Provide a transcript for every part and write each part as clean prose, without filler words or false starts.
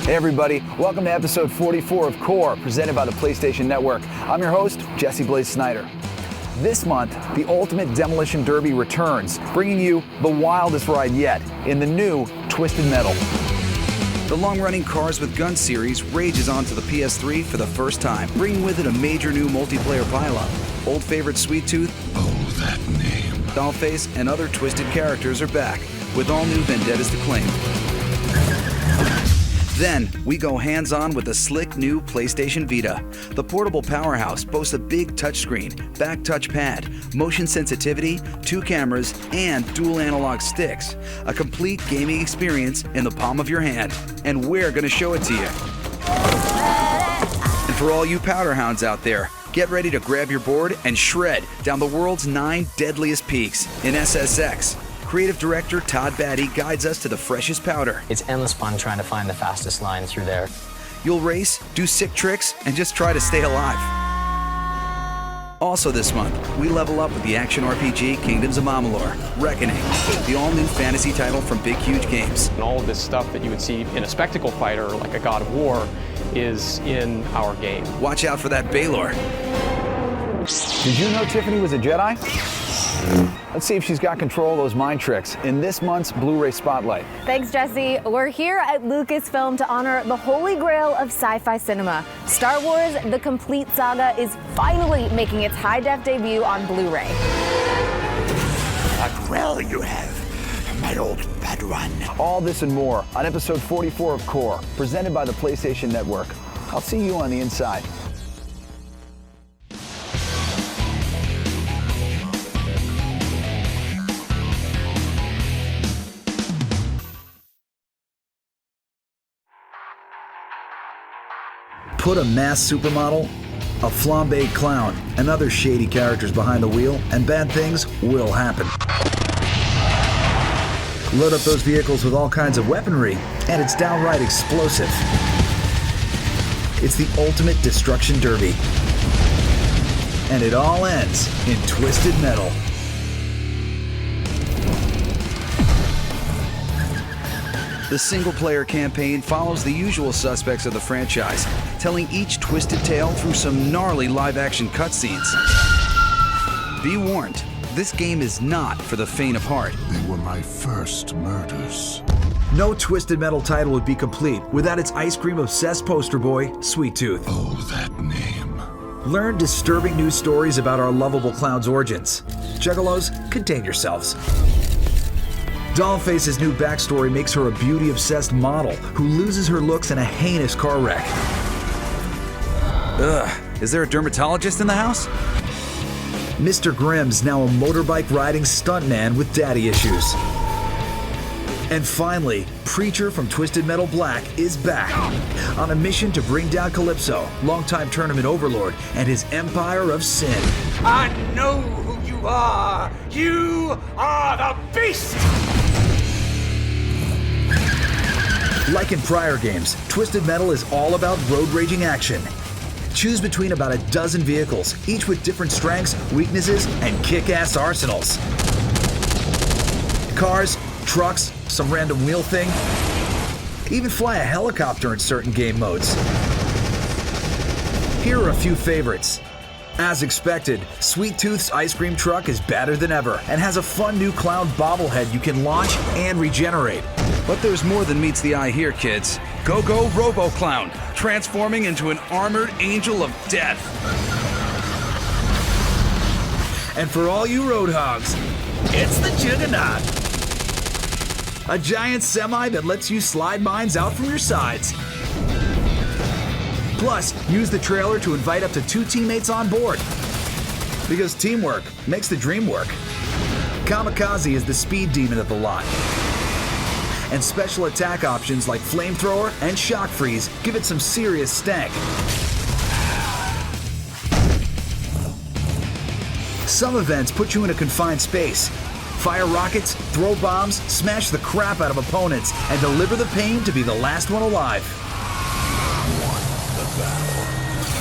Hey everybody, welcome to episode 44 of Qore, presented by the PlayStation Network. I'm your host, Jesse Blaze Snyder. This month, the Ultimate Demolition Derby returns, bringing you the wildest ride yet in the new Twisted Metal. The long-running Cars with Guns series rages onto the PS3 for the first time, bringing with it a major new multiplayer pileup. Old favorite Sweet Tooth, oh that name, Dollface, and other twisted characters are back, with all new vendettas to claim. Then, we go hands-on with the slick new PlayStation Vita. The portable powerhouse boasts a big touchscreen, back touchpad, motion sensitivity, 2 cameras, and dual analog sticks. A complete gaming experience in the palm of your hand. And we're gonna show it to you. And for all you powder hounds out there, get ready to grab your board and shred down the world's 9 deadliest peaks in SSX. Creative director Todd Batty guides us to the freshest powder. It's endless fun trying to find the fastest line through there. You'll race, do sick tricks, and just try to stay alive. Also this month, we level up with the action RPG Kingdoms of Amalur: Reckoning, the all-new fantasy title from Big Huge Games. And all of this stuff that you would see in a spectacle fighter like a God of War is in our game. Watch out for that Baylor. Did you know Tiffany was a Jedi? Let's see if she's got control of those mind tricks in this month's Blu-ray Spotlight. Thanks, Jesse. We're here at Lucasfilm to honor the holy grail of sci-fi cinema. Star Wars: The Complete Saga is finally making its high-def debut on Blu-ray. well you have, my old Padawan. All this and more on episode 44 of Qore, presented by the PlayStation Network. I'll see you on the inside. Put a masked supermodel, a flambéed clown, and other shady characters behind the wheel, and bad things will happen. Load up those vehicles with all kinds of weaponry, and it's downright explosive. It's the ultimate destruction derby. And it all ends in Twisted Metal. The single-player campaign follows the usual suspects of the franchise, telling each twisted tale through some gnarly live-action cutscenes. Be warned, this game is not for the faint of heart. They were my first murders. No Twisted Metal title would be complete without its ice cream-obsessed poster boy, Sweet Tooth. Oh, that name. Learn disturbing news stories about our lovable clown's origins. Juggalos, contain yourselves. Dollface's new backstory makes her a beauty-obsessed model who loses her looks in a heinous car wreck. Ugh, is there a dermatologist in the house? Mr. Grimm's now a motorbike-riding stuntman with daddy issues. And finally, Preacher from Twisted Metal Black is back on a mission to bring down Calypso, longtime tournament overlord, and his empire of sin. I know who you are! You are the beast! Like in prior games, Twisted Metal is all about road raging action. Choose between about a dozen vehicles, each with different strengths, weaknesses, and kick-ass arsenals. Cars, trucks, some random wheel thing. Even fly a helicopter in certain game modes. Here are a few favorites. As expected, Sweet Tooth's ice cream truck is badder than ever and has a fun new clown bobblehead you can launch and regenerate. But there's more than meets the eye here, kids. Go-Go Robo-Clown, transforming into an armored angel of death. And for all you road hogs, it's the Juggernaut. A giant semi that lets you slide mines out from your sides. Plus, use the trailer to invite up to 2 teammates on board. Because teamwork makes the dream work. Kamikaze is the speed demon of the lot. And special attack options like Flamethrower and Shock Freeze give it some serious stank. Some events put you in a confined space. Fire rockets, throw bombs, smash the crap out of opponents, and deliver the pain to be the last one alive.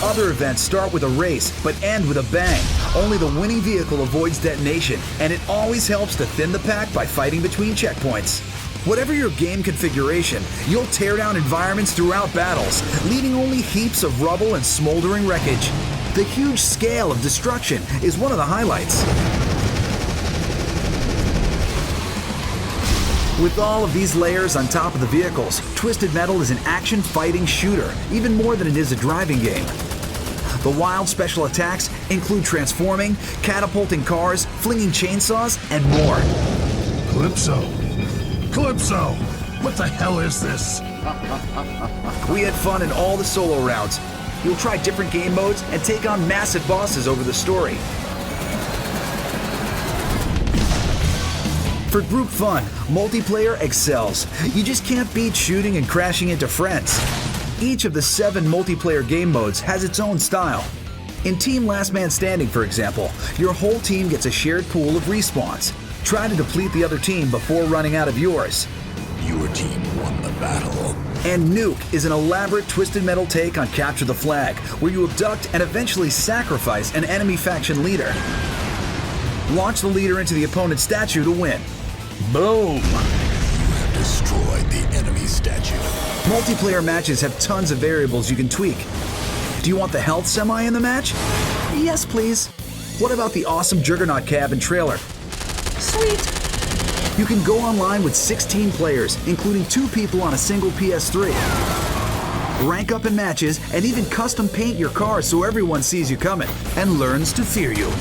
Other events start with a race, but end with a bang. Only the winning vehicle avoids detonation, and it always helps to thin the pack by fighting between checkpoints. Whatever your game configuration, you'll tear down environments throughout battles, leaving only heaps of rubble and smoldering wreckage. The huge scale of destruction is one of the highlights. With all of these layers on top of the vehicles, Twisted Metal is an action-fighting shooter, even more than it is a driving game. The wild special attacks include transforming, catapulting cars, flinging chainsaws, and more. Calypso! Calypso! What the hell is this? We had fun in all the solo rounds. You'll try different game modes and take on massive bosses over the story. For group fun, multiplayer excels. You just can't beat shooting and crashing into friends. Each of the 7 multiplayer game modes has its own style. In Team Last Man Standing, for example, your whole team gets a shared pool of respawns. Try to deplete the other team before running out of yours. Your team won the battle. And Nuke is an elaborate Twisted Metal take on Capture the Flag, where you abduct and eventually sacrifice an enemy faction leader. Launch the leader into the opponent's statue to win. Boom! You have destroyed the enemy statue. Multiplayer matches have tons of variables you can tweak. Do you want the health semi in the match? Yes, please. What about the awesome Juggernaut cab and trailer? Sweet! You can go online with 16 players, including 2 people on a single PS3. Rank up in matches and even custom paint your car so everyone sees you coming and learns to fear you.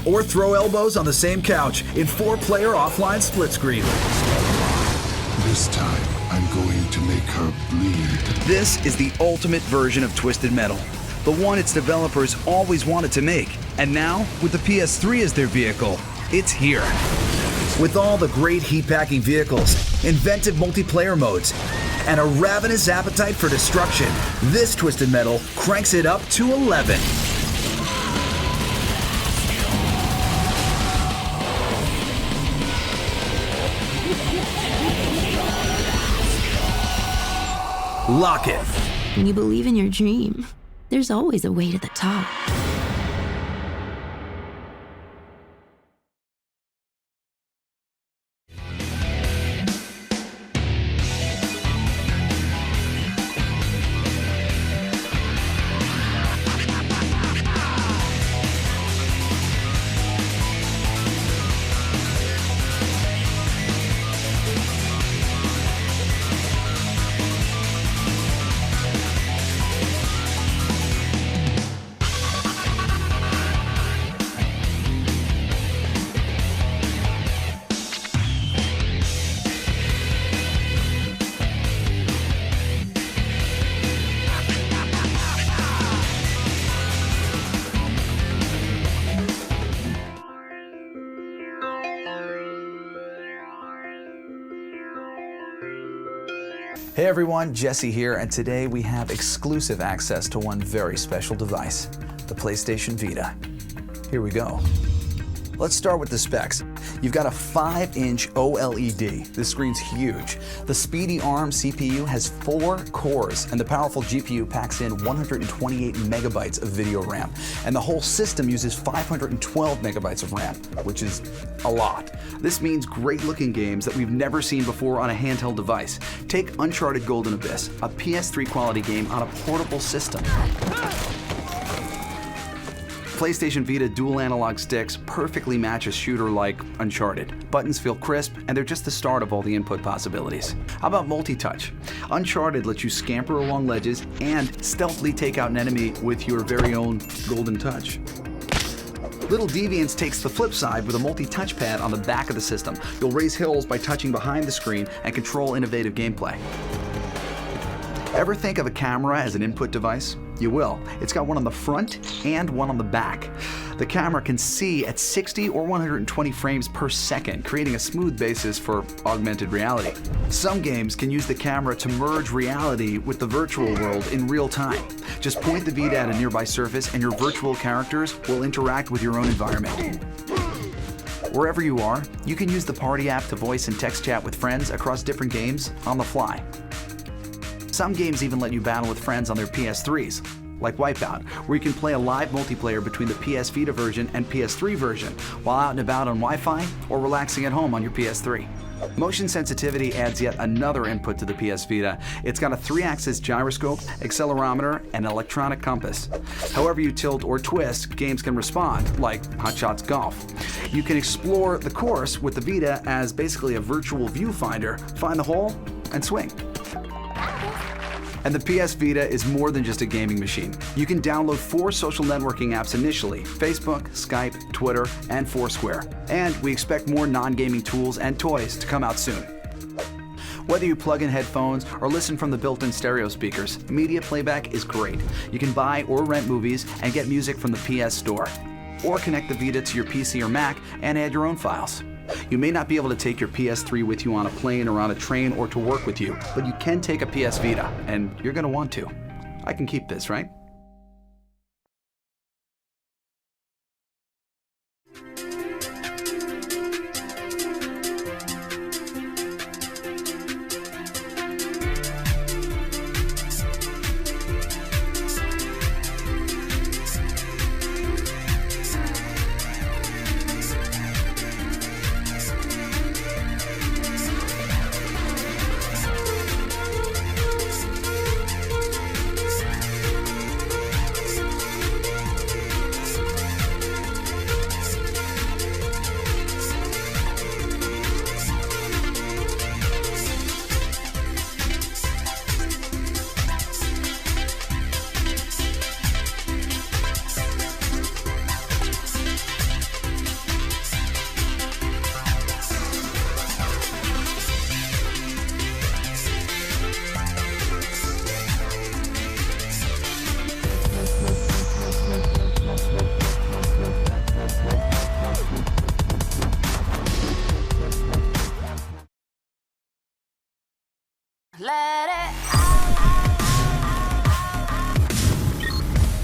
Or throw elbows on the same couch in 4-player offline split screen. This time, I'm going to make her bleed. This is the ultimate version of Twisted Metal, the one its developers always wanted to make. And now, with the PS3 as their vehicle, it's here. With all the great heat-packing vehicles, inventive multiplayer modes, and a ravenous appetite for destruction, this Twisted Metal cranks it up to 11. Lock it. When you believe in your dream, there's always a way to the top. Hey everyone, Jesse here, and today we have exclusive access to one very special device, the PlayStation Vita. Here we go. Let's start with the specs. You've got a 5-inch OLED. This screen's huge. The speedy ARM CPU has 4 cores, and the powerful GPU packs in 128 megabytes of video RAM. And the whole system uses 512 megabytes of RAM, which is a lot. This means great-looking games that we've never seen before on a handheld device. Take Uncharted Golden Abyss, a PS3 quality game on a portable system. PlayStation Vita dual analog sticks perfectly match a shooter like Uncharted. Buttons feel crisp, and they're just the start of all the input possibilities. How about multi-touch? Uncharted lets you scamper along ledges and stealthily take out an enemy with your very own golden touch. Little Deviants takes the flip side with a multi-touch pad on the back of the system. You'll raise hills by touching behind the screen and control innovative gameplay. Ever think of a camera as an input device? You will. It's got one on the front and one on the back. The camera can see at 60 or 120 frames per second, creating a smooth basis for augmented reality. Some games can use the camera to merge reality with the virtual world in real time. Just point the Vita at a nearby surface and your virtual characters will interact with your own environment. Wherever you are, you can use the Party app to voice and text chat with friends across different games on the fly. Some games even let you battle with friends on their PS3s, like Wipeout, where you can play a live multiplayer between the PS Vita version and PS3 version while out and about on Wi-Fi or relaxing at home on your PS3. Motion sensitivity adds yet another input to the PS Vita. It's got a 3-axis gyroscope, accelerometer, and electronic compass. However you tilt or twist, games can respond, like Hot Shots Golf. You can explore the course with the Vita as basically a virtual viewfinder, find the hole, and swing. And the PS Vita is more than just a gaming machine. You can download 4 social networking apps initially: Facebook, Skype, Twitter, and Foursquare. And we expect more non-gaming tools and toys to come out soon. Whether you plug in headphones or listen from the built-in stereo speakers, media playback is great. You can buy or rent movies and get music from the PS Store. Or connect the Vita to your PC or Mac and add your own files. You may not be able to take your PS3 with you on a plane or on a train or to work with you, but you can take a PS Vita, and you're going to want to. I can keep this, right?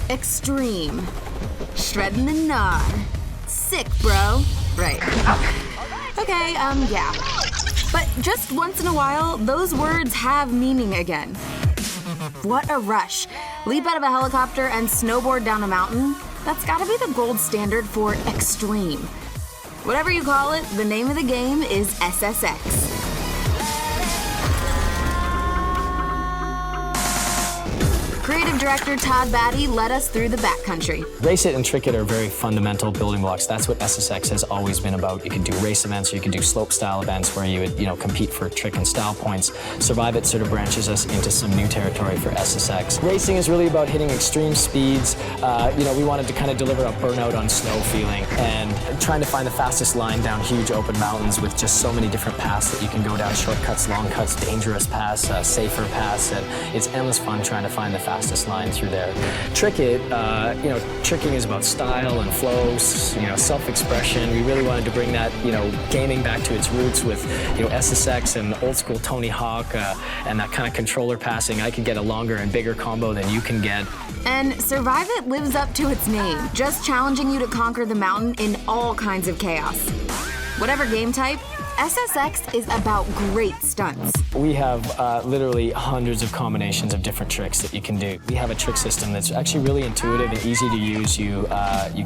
Extreme. Shredding the gnar. Sick, bro. Right. Okay, yeah. But just once in a while, those words have meaning again. What a rush. Leap out of a helicopter and snowboard down a mountain? That's gotta be the gold standard for extreme. Whatever you call it, the name of the game is SSX. Creative director Todd Batty led us through the backcountry. Race It and Trick It are very fundamental building blocks. That's what SSX has always been about. You can do race events, or you can do slope style events where you would, compete for trick and style points. Survive It sort of branches us into some new territory for SSX. Racing is really about hitting extreme speeds. We wanted to kind of deliver a burnout on snow feeling, and trying to find the fastest line down huge open mountains with just so many different paths that you can go down: shortcuts, long cuts, dangerous paths, safer paths. And it's endless fun trying to find the fastest line through there. Trick It, tricking is about style and flow, self-expression. We really wanted to bring that, gaming back to its roots with, SSX and old school Tony Hawk and that kind of controller passing. I can get a longer and bigger combo than you can get. And Survive It lives up to its name, just challenging you to conquer the mountain in all kinds of chaos. Whatever game type, SSX is about great stunts. We have literally hundreds of combinations of different tricks that you can do. We have a trick system that's actually really intuitive and easy to use. You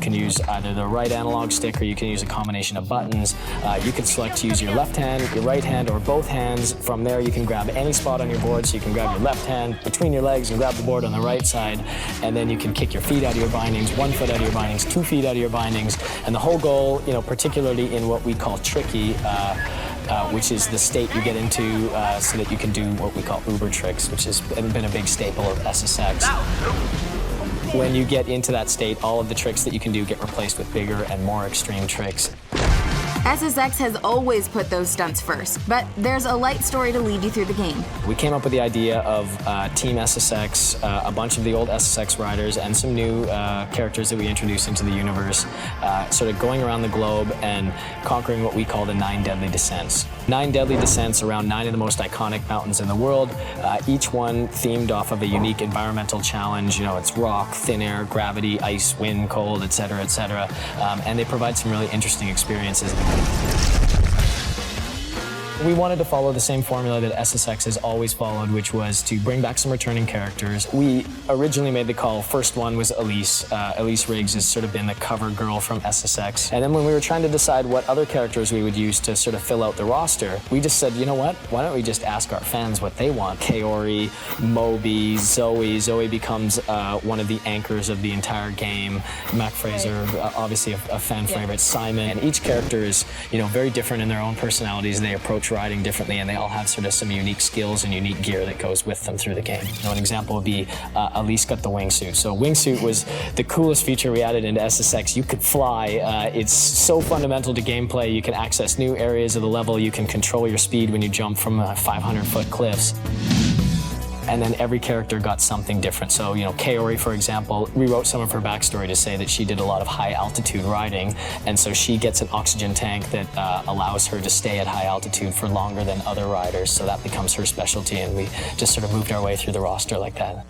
can use either the right analog stick, or you can use a combination of buttons. You can select to use your left hand, your right hand, or both hands. From there, you can grab any spot on your board, so you can grab your left hand between your legs and grab the board on the right side, and then you can kick your feet out of your bindings, 1 foot out of your bindings, 2 feet out of your bindings, and the whole goal, particularly in what we call tricky, which is the state you get into so that you can do what we call uber tricks, which has been a big staple of SSX. When you get into that state, all of the tricks that you can do get replaced with bigger and more extreme tricks. SSX has always put those stunts first, but there's a light story to lead you through the game. We came up with the idea of Team SSX, a bunch of the old SSX riders, and some new characters that we introduced into the universe, sort of going around the globe and conquering what we call the 9 deadly descents. 9 deadly descents around 9 of the most iconic mountains in the world, each one themed off of a unique environmental challenge. It's rock, thin air, gravity, ice, wind, cold, et cetera, and they provide some really interesting experiences. We wanted to follow the same formula that SSX has always followed, which was to bring back some returning characters. We originally made the call. First one was Elise. Elise Riggs has sort of been the cover girl from SSX. And then when we were trying to decide what other characters we would use to sort of fill out the roster, we just said, you know what? Why don't we just ask our fans what they want? Qore, Moby, Zoe. Zoe becomes one of the anchors of the entire game. Mac Fraser, obviously a fan favorite. Simon. And each character is, very different in their own personalities. They approach riding differently, and they all have sort of some unique skills and unique gear that goes with them through the game. An example would be Elise got the wingsuit. So wingsuit was the coolest feature we added into SSX. You could fly. It's so fundamental to gameplay. You can access new areas of the level. You can control your speed when you jump from 500-foot cliffs. And then every character got something different. So, Qore, for example, rewrote some of her backstory to say that she did a lot of high altitude riding, and so she gets an oxygen tank that allows her to stay at high altitude for longer than other riders, so that becomes her specialty, and we just sort of moved our way through the roster like that.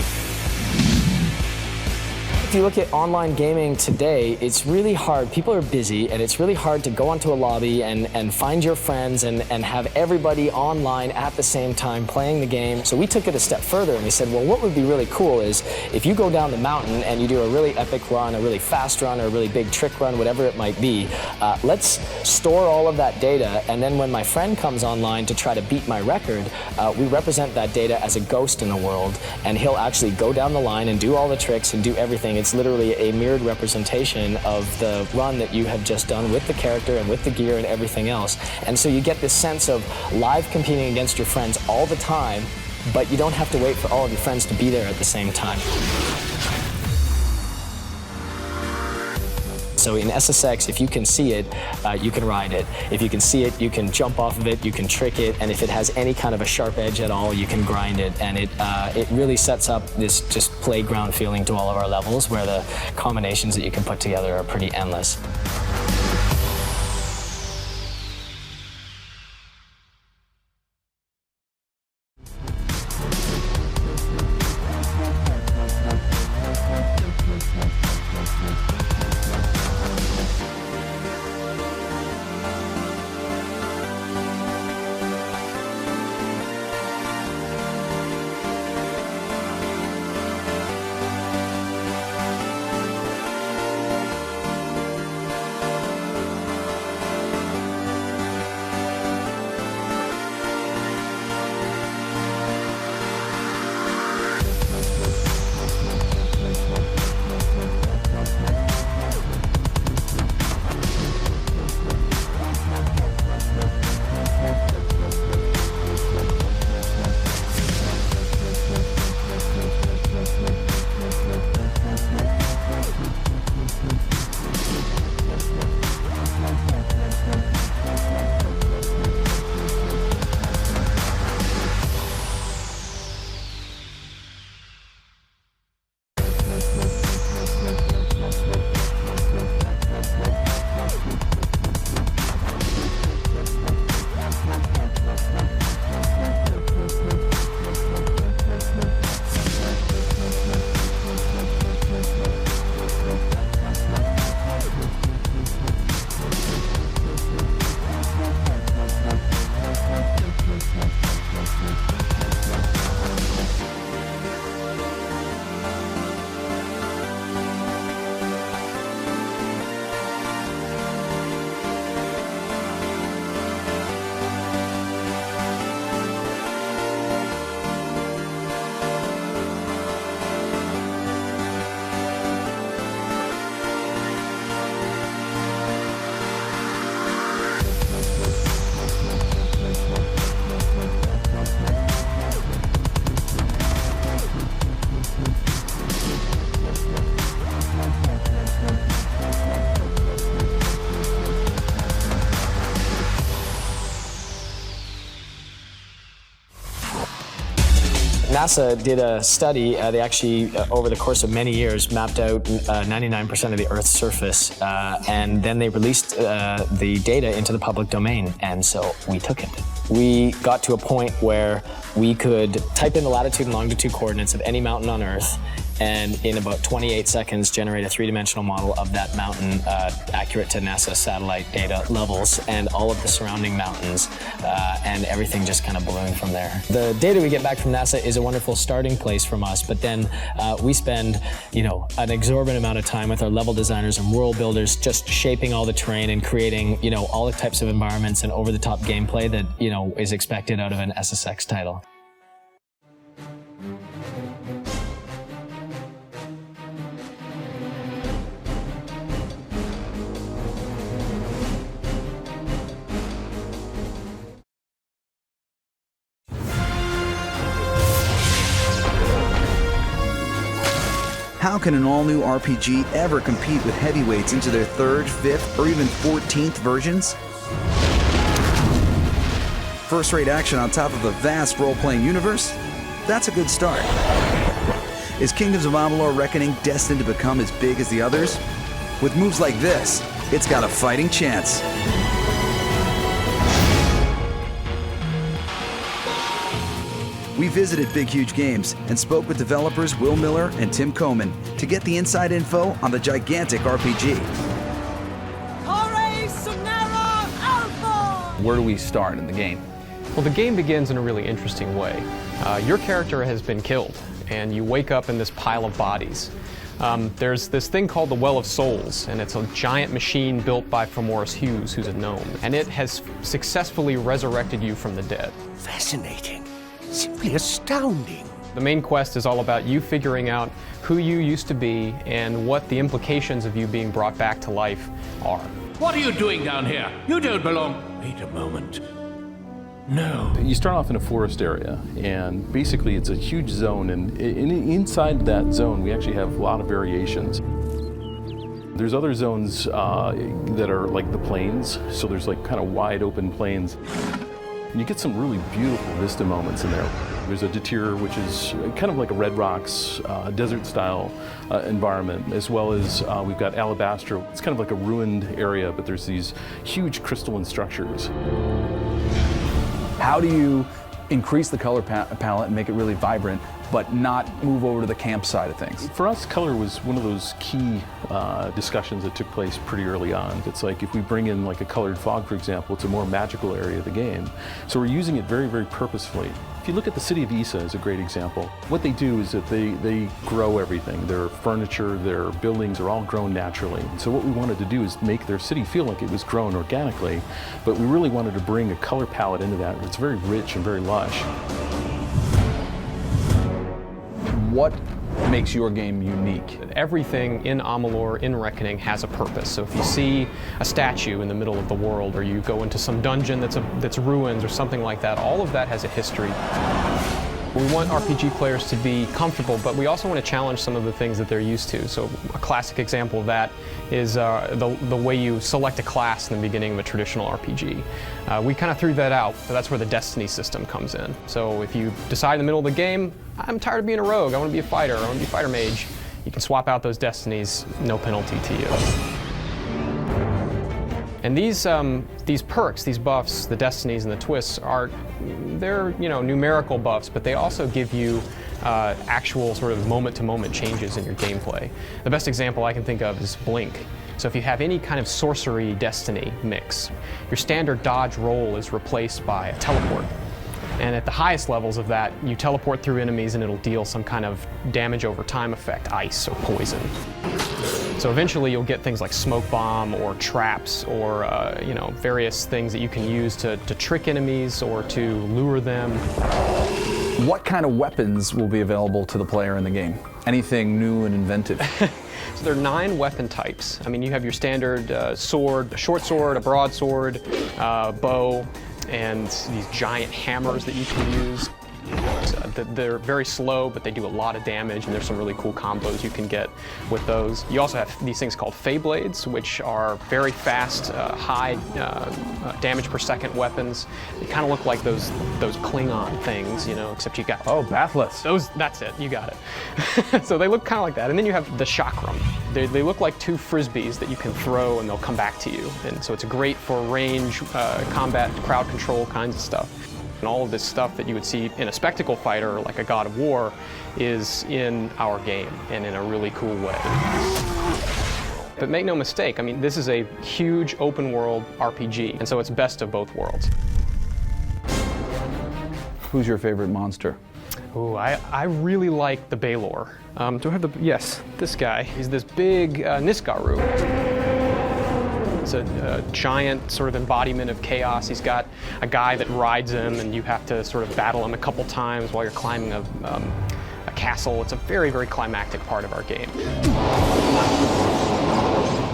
If you look at online gaming today, it's really hard. People are busy, and it's really hard to go onto a lobby and find your friends and have everybody online at the same time playing the game. So we took it a step further, and we said, well, what would be really cool is if you go down the mountain and you do a really epic run, a really fast run, or a really big trick run, whatever it might be, let's store all of that data, and then when my friend comes online to try to beat my record, we represent that data as a ghost in the world, and he'll actually go down the line and do all the tricks and do everything. It's literally a mirrored representation of the run that you have just done with the character and with the gear and everything else. And so you get this sense of live competing against your friends all the time, but you don't have to wait for all of your friends to be there at the same time. So in SSX, if you can see it, you can ride it. If you can see it, you can jump off of it, you can trick it, and if it has any kind of a sharp edge at all, you can grind it. And it really sets up this just playground feeling to all of our levels, where the combinations that you can put together are pretty endless. NASA did a study. They actually, over the course of many years, mapped out 99% of the Earth's surface, and then they released the data into the public domain, and so we took it. We got to a point where we could type in the latitude and longitude coordinates of any mountain on Earth, and in about 28 seconds generate a three-dimensional model of that mountain, accurate to NASA satellite data levels and all of the surrounding mountains, and everything just kind of ballooned from there. The data we get back from NASA is a wonderful starting place from us, but then we spend, an exorbitant amount of time with our level designers and world builders just shaping all the terrain and creating, all the types of environments and over-the-top gameplay that, is expected out of an SSX title. How can an all-new RPG ever compete with heavyweights into their 3rd, 5th, or even 14th versions? First-rate action on top of a vast role-playing universe? That's a good start. Is Kingdoms of Amalur Reckoning destined to become as big as the others? With moves like this, it's got a fighting chance. We visited Big Huge Games and spoke with developers Will Miller and Tim Coman to get the inside info on the gigantic RPG. Where do we start in the game? Well, the game begins in a really interesting way. Your character has been killed, and you wake up in this pile of bodies. There's this thing called the Well of Souls, and it's a giant machine built by Femoris Hughes, who's a gnome, and it has successfully resurrected you from the dead. Fascinating. Simply astounding. The main quest is all about you figuring out who you used to be and what the implications of you being brought back to life are. What are you doing down here? You don't belong. Wait a moment. No. You start off in a forest area, and basically it's a huge zone, and inside that zone we actually have a lot of variations. There's other zones that are like the plains, so there's like kind of wide open plains. And you get some really beautiful vista moments in there. There's a Datir, which is kind of like a Red Rocks desert-style environment, as well as we've got Alabaster. It's kind of like a ruined area, but there's these huge crystalline structures. How do you increase the color palette and make it really vibrant, but not move over to the camp side of things? For us, color was one of those key discussions that took place pretty early on. It's like if we bring in like a colored fog, for example, it's a more magical area of the game. So we're using it very, very purposefully. If you look at the city of Issa as a great example, what they do is that they grow everything. Their furniture, their buildings are all grown naturally. So what we wanted to do is make their city feel like it was grown organically, but we really wanted to bring a color palette into that. It's very rich and very lush. What makes your game unique? Everything in Amalur, in Reckoning, has a purpose. So if you see a statue in the middle of the world, or you go into some dungeon that's ruins or something like that, all of that has a history. We want RPG players to be comfortable, but we also want to challenge some of the things that they're used to. So a classic example of that is the way you select a class in the beginning of a traditional RPG. We kind of threw that out, so that's where the destiny system comes in. So if you decide in the middle of the game, I'm tired of being a rogue, I want to be a fighter, I want to be a fighter mage, you can swap out those destinies, no penalty to you. And these perks, these buffs, the destinies and the twists they're numerical buffs, but they also give you actual sort of moment-to-moment changes in your gameplay. The best example I can think of is Blink. So if you have any kind of sorcery destiny mix, your standard dodge roll is replaced by a teleport. And at the highest levels of that, you teleport through enemies and it'll deal some kind of damage over time effect, ice or poison. So eventually you'll get things like smoke bomb or traps or various things that you can use to trick enemies or to lure them. What kind of weapons will be available to the player in the game? Anything new and inventive? So there are 9 weapon types. I mean, you have your standard sword, a short sword, a broadsword, bow, and these giant hammers that you can use. They're very slow, but they do a lot of damage, and there's some really cool combos you can get with those. You also have these things called Fey Blades, which are very fast, high damage per second weapons. They kind of look like those Klingon things, except you got... Oh, bathless. That's it, you got it. So they look kind of like that. And then you have the Chakram. They look like 2 frisbees that you can throw and they'll come back to you. And so it's great for range, combat, crowd control kinds of stuff. And all of this stuff that you would see in a spectacle fighter like a God of War is in our game, and in a really cool way. But make no mistake, I mean, this is a huge open world RPG, and so it's best of both worlds. Who's your favorite monster? Ooh, I really like the Baylor. Do I have the, yes, this guy. He's this big Niskaru. It's a giant sort of embodiment of chaos. He's got a guy that rides him, and you have to sort of battle him a couple times while you're climbing a castle. It's a very, very climactic part of our game.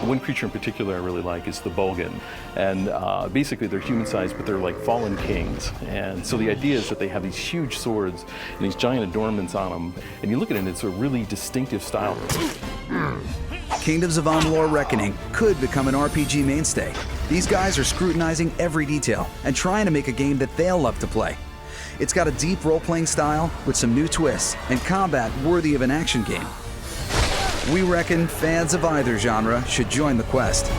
One creature in particular I really like is the Bulgan, and basically they're human-sized, but they're like fallen kings. And so the idea is that they have these huge swords and these giant adornments on them, and you look at it and it's a really distinctive style. Kingdoms of Amalur Reckoning could become an RPG mainstay. These guys are scrutinizing every detail and trying to make a game that they'll love to play. It's got a deep role-playing style with some new twists and combat worthy of an action game. We reckon fans of either genre should join the quest.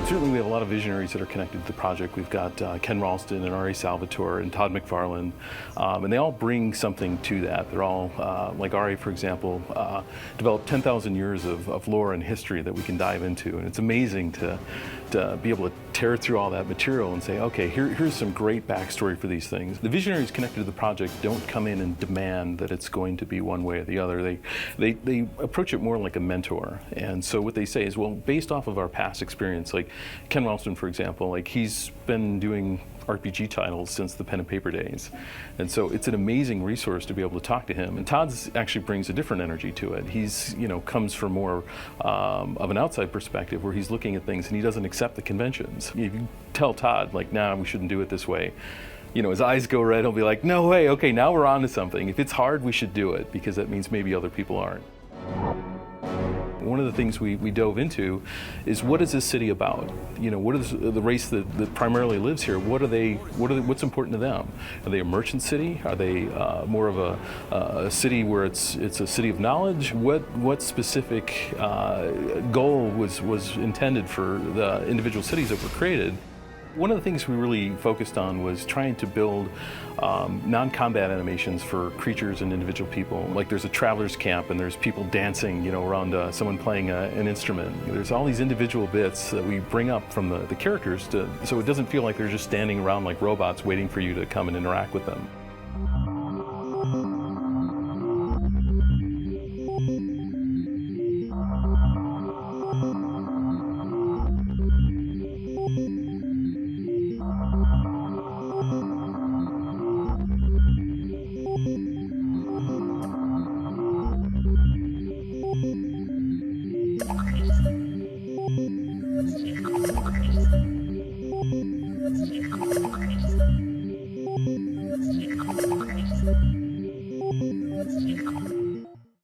Certainly we have a lot of visionaries that are connected to the project. We've got Ken Ralston and R.A. Salvatore and Todd McFarlane, and they all bring something to that. They're all, like R.A. for example, developed 10,000 years of lore and history that we can dive into, and it's amazing to be able to tear through all that material and say, okay, here's some great backstory for these things. The visionaries connected to the project don't come in and demand that it's going to be one way or the other. They approach it more like a mentor, and so what they say is, well, based off of our past experience, like Ken Ralston, for example, like he's been doing RPG titles since the pen and paper days, and so it's an amazing resource to be able to talk to him. And Todd's actually brings a different energy to it. He's, comes from more of an outside perspective where he's looking at things and he doesn't accept the conventions. If you tell Todd, like, nah, we shouldn't do it this way, his eyes go red. He'll be like, no way, okay, now we're on to something. If it's hard, we should do it, because that means maybe other people aren't. One of the things we dove into is, what is this city about? You know, what is the race that primarily lives here? What's important to them? Are they a merchant city? Are they more of a city where it's a city of knowledge? What specific goal was intended for the individual cities that were created? One of the things we really focused on was trying to build non-combat animations for creatures and individual people. Like, there's a traveler's camp and there's people dancing, you know, around someone playing an instrument. There's all these individual bits that we bring up from the characters so it doesn't feel like they're just standing around like robots waiting for you to come and interact with them.